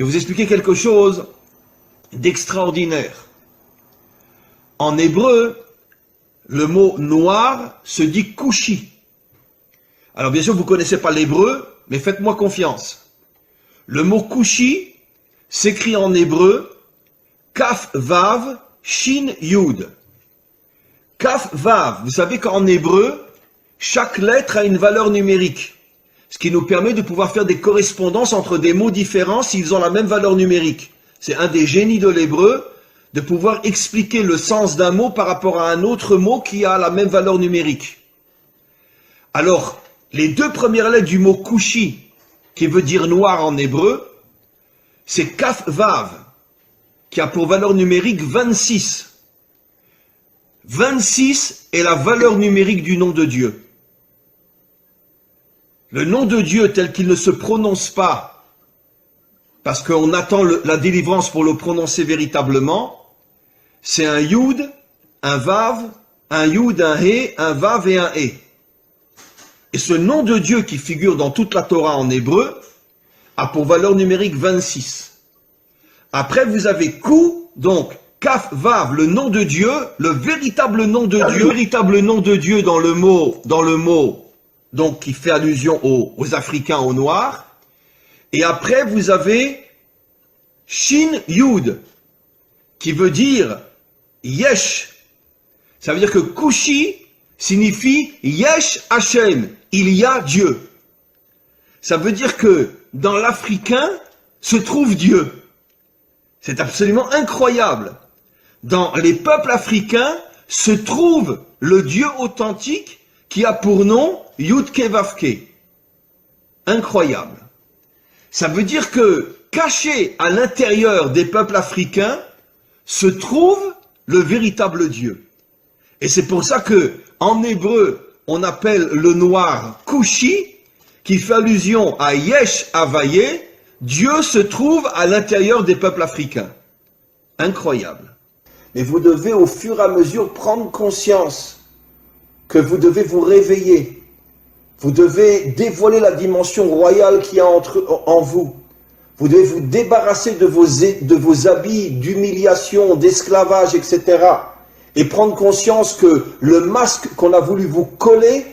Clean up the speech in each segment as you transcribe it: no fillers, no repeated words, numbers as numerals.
Je vais vous expliquer quelque chose d'extraordinaire. En hébreu, le mot noir se dit kushi. Alors bien sûr, vous ne connaissez pas l'hébreu, mais faites-moi confiance. Le mot kushi s'écrit en hébreu kaf vav shin yud. Kaf vav, vous savez qu'en hébreu, chaque lettre a une valeur numérique. Ce qui nous permet de pouvoir faire des correspondances entre des mots différents s'ils ont la même valeur numérique. C'est un des génies de l'hébreu, de pouvoir expliquer le sens d'un mot par rapport à un autre mot qui a la même valeur numérique. Alors, les deux premières lettres du mot kushi, qui veut dire noir en hébreu, c'est kaf vav, qui a pour valeur numérique 26. 26 est la valeur numérique du nom de Dieu. Le nom de Dieu tel qu'il ne se prononce pas, parce qu'on attend la délivrance pour le prononcer véritablement, c'est un Yud, un Vav, un Yud, un He, un Vav et un He. Et ce nom de Dieu qui figure dans toute la Torah en hébreu a pour valeur numérique 26. Après vous avez Ku, donc Kaf Vav, le nom de Dieu, le véritable nom de Dieu, le véritable nom de Dieu dans le mot, donc qui fait allusion aux Africains, aux Noirs. Et après vous avez Shin Yud, qui veut dire Yesh. Ça veut dire que Kushi signifie Yesh Hashem, il y a Dieu. Ça veut dire que dans l'Africain se trouve Dieu. C'est absolument incroyable. Dans les peuples africains se trouve le Dieu authentique qui a pour nom Yudke Vavke. Incroyable. Ça veut dire que caché à l'intérieur des peuples africains se trouve le véritable Dieu. Et c'est pour ça que en hébreu on appelle le noir Kushi, qui fait allusion à Yesh Havaye. Dieu se trouve à l'intérieur des peuples africains. Incroyable. Mais vous devez au fur et à mesure prendre conscience que vous devez vous réveiller. Vous devez dévoiler la dimension royale qu'il y a en vous. Vous devez vous débarrasser de vos habits d'humiliation, d'esclavage, etc. Et prendre conscience que le masque qu'on a voulu vous coller,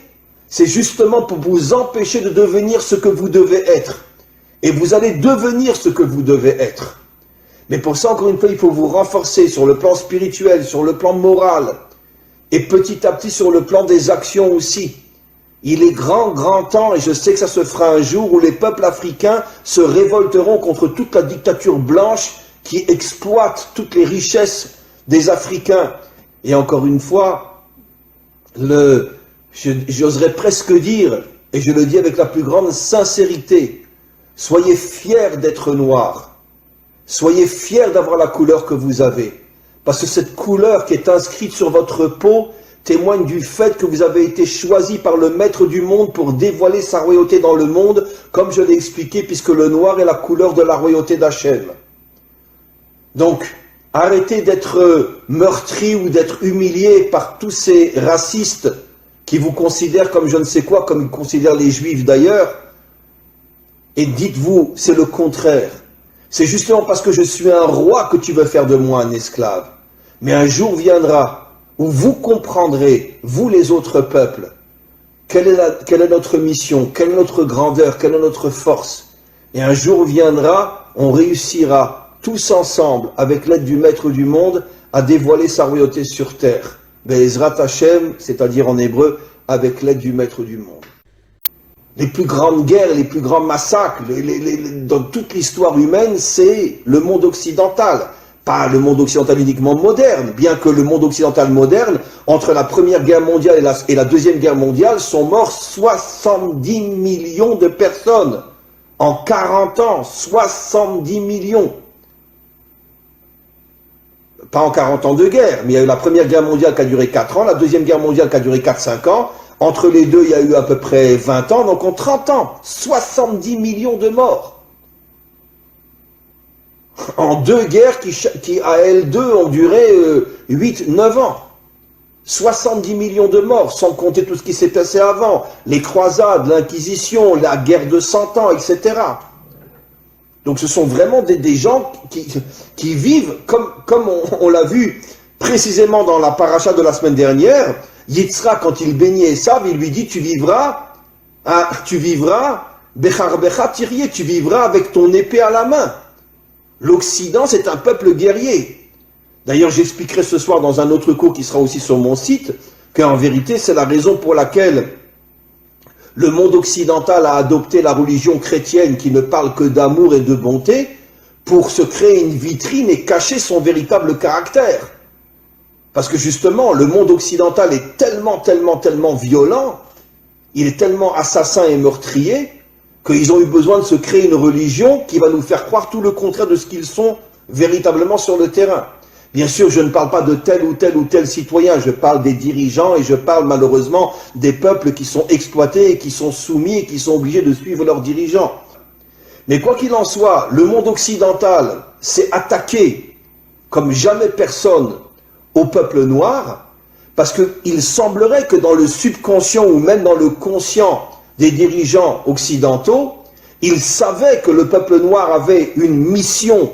c'est justement pour vous empêcher de devenir ce que vous devez être. Et vous allez devenir ce que vous devez être. Mais pour ça, encore une fois, il faut vous renforcer sur le plan spirituel, sur le plan moral, et petit à petit sur le plan des actions aussi. Il est grand temps, et je sais que ça se fera un jour, où les peuples africains se révolteront contre toute la dictature blanche qui exploite toutes les richesses des Africains. Et encore une fois, j'oserais presque dire, et je le dis avec la plus grande sincérité, soyez fiers d'être noirs. Soyez fiers d'avoir la couleur que vous avez. Parce que cette couleur qui est inscrite sur votre peau témoigne du fait que vous avez été choisi par le maître du monde pour dévoiler sa royauté dans le monde, comme je l'ai expliqué, puisque le noir est la couleur de la royauté d'Hachem. Donc, arrêtez d'être meurtri ou d'être humilié par tous ces racistes qui vous considèrent comme je ne sais quoi, comme ils considèrent les juifs d'ailleurs. Et dites-vous, c'est le contraire. C'est justement parce que je suis un roi que tu veux faire de moi un esclave. Mais un jour viendra où vous comprendrez, vous les autres peuples, quelle est notre mission, quelle est notre grandeur, quelle est notre force. Et un jour viendra, on réussira tous ensemble, avec l'aide du Maître du monde, à dévoiler sa royauté sur terre. Be'ezrat Hashem, c'est-à-dire en hébreu, avec l'aide du Maître du monde. Les plus grandes guerres, les plus grands massacres, dans toute l'histoire humaine, c'est le monde occidental. Pas le monde occidental uniquement moderne, bien que le monde occidental moderne, entre la Première Guerre mondiale et la Deuxième Guerre mondiale, sont morts 70 millions de personnes. En 40 ans, 70 millions. Pas en 40 ans de guerre, mais il y a eu la Première Guerre mondiale qui a duré 4 ans, la Deuxième Guerre mondiale qui a duré 4-5 ans. Entre les deux, il y a eu à peu près 20 ans, donc en 30 ans, 70 millions de morts. En deux guerres qui à elles deux, ont duré 8-9 ans. 70 millions de morts, sans compter tout ce qui s'est passé avant. Les croisades, l'Inquisition, la guerre de 100 ans, etc. Donc ce sont vraiment des gens qui vivent, comme on l'a vu précisément dans la paracha de la semaine dernière. Yitzhak, quand il bénit Esav, il lui dit, tu vivras, Becharbecha Tirye, tu vivras avec ton épée à la main. L'Occident, c'est un peuple guerrier. D'ailleurs, j'expliquerai ce soir dans un autre cours qui sera aussi sur mon site, qu'en vérité, c'est la raison pour laquelle le monde occidental a adopté la religion chrétienne qui ne parle que d'amour et de bonté pour se créer une vitrine et cacher son véritable caractère. Parce que justement, le monde occidental est tellement violent, il est tellement assassin et meurtrier, qu'ils ont eu besoin de se créer une religion qui va nous faire croire tout le contraire de ce qu'ils sont véritablement sur le terrain. Bien sûr, je ne parle pas de tel ou tel citoyen, je parle des dirigeants et je parle malheureusement des peuples qui sont exploités et qui sont soumis et qui sont obligés de suivre leurs dirigeants. Mais quoi qu'il en soit, le monde occidental s'est attaqué comme jamais personne au peuple noir, parce qu'il semblerait que dans le subconscient ou même dans le conscient des dirigeants occidentaux, ils savaient que le peuple noir avait une mission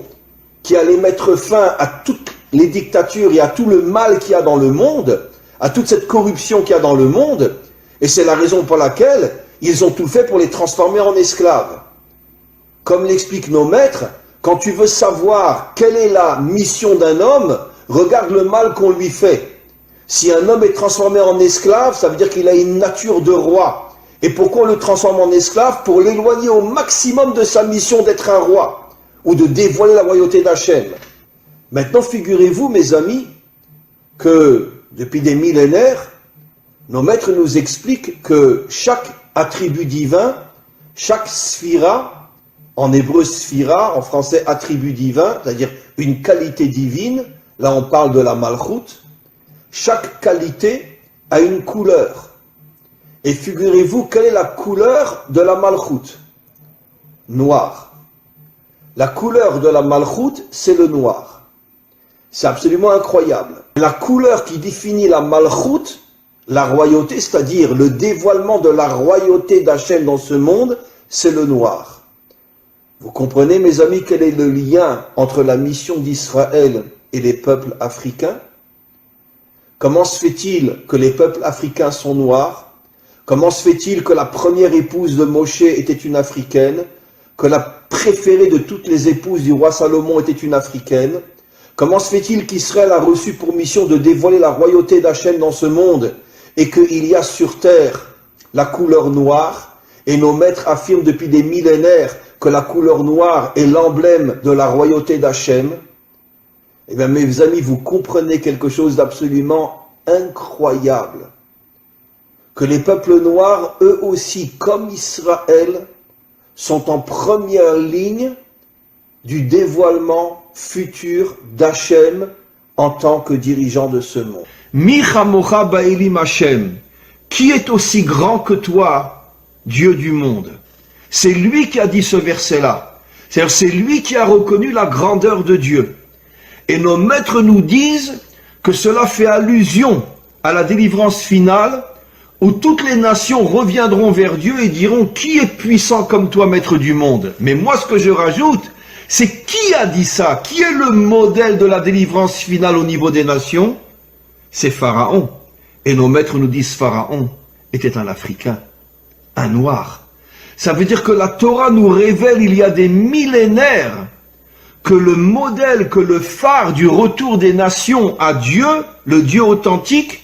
qui allait mettre fin à toutes les dictatures et à tout le mal qu'il y a dans le monde, à toute cette corruption qu'il y a dans le monde, et c'est la raison pour laquelle ils ont tout fait pour les transformer en esclaves. Comme l'expliquent nos maîtres, quand tu veux savoir quelle est la mission d'un homme, regarde le mal qu'on lui fait. Si un homme est transformé en esclave, ça veut dire qu'il a une nature de roi. Et pourquoi on le transforme en esclave? Pour l'éloigner au maximum de sa mission d'être un roi, ou de dévoiler la royauté d'Hachem. Maintenant, figurez-vous, mes amis, que depuis des millénaires, nos maîtres nous expliquent que chaque attribut divin, chaque sphira, en hébreu sphira, en français attribut divin, c'est-à-dire une qualité divine, là on parle de la malchoute, chaque qualité a une couleur. Et figurez-vous, quelle est la couleur de la malchoute? Noir. La couleur de la malchoute, c'est le noir. C'est absolument incroyable. La couleur qui définit la malchoute, la royauté, c'est-à-dire le dévoilement de la royauté d'Hachem dans ce monde, c'est le noir. Vous comprenez, mes amis, quel est le lien entre la mission d'Israël et les peuples africains? Comment se fait-il que les peuples africains sont noirs? Comment se fait-il que la première épouse de Moshe était une Africaine? Que la préférée de toutes les épouses du roi Salomon était une Africaine? Comment se fait-il qu'Israël a reçu pour mission de dévoiler la royauté d'Hachem dans ce monde et qu'il y a sur terre la couleur noire? Et nos maîtres affirment depuis des millénaires que la couleur noire est l'emblème de la royauté d'Hachem. Eh bien, mes amis, vous comprenez quelque chose d'absolument incroyable. Que les peuples noirs, eux aussi, comme Israël, sont en première ligne du dévoilement futur d'Hachem en tant que dirigeant de ce monde. Mi chamocha ba'elim Hachem, qui est aussi grand que toi, Dieu du monde? C'est lui qui a dit ce verset-là. C'est-à-dire, c'est lui qui a reconnu la grandeur de Dieu. Et nos maîtres nous disent que cela fait allusion à la délivrance finale où toutes les nations reviendront vers Dieu et diront « Qui est puissant comme toi, maître du monde ?» Mais moi, ce que je rajoute, c'est qui a dit ça? Qui est le modèle de la délivrance finale au niveau des nations? C'est Pharaon. Et nos maîtres nous disent Pharaon était un Africain, un Noir. Ça veut dire que la Torah nous révèle il y a des millénaires que le modèle, que le phare du retour des nations à Dieu, le Dieu authentique,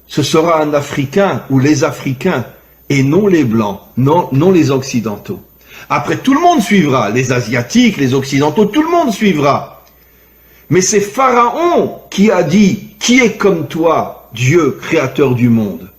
ce sera un Africain ou les Africains et non les Blancs, non les Occidentaux. Après, tout le monde suivra, les Asiatiques, les Occidentaux, tout le monde suivra. Mais c'est Pharaon qui a dit « Qui est comme toi, Dieu, créateur du monde ?»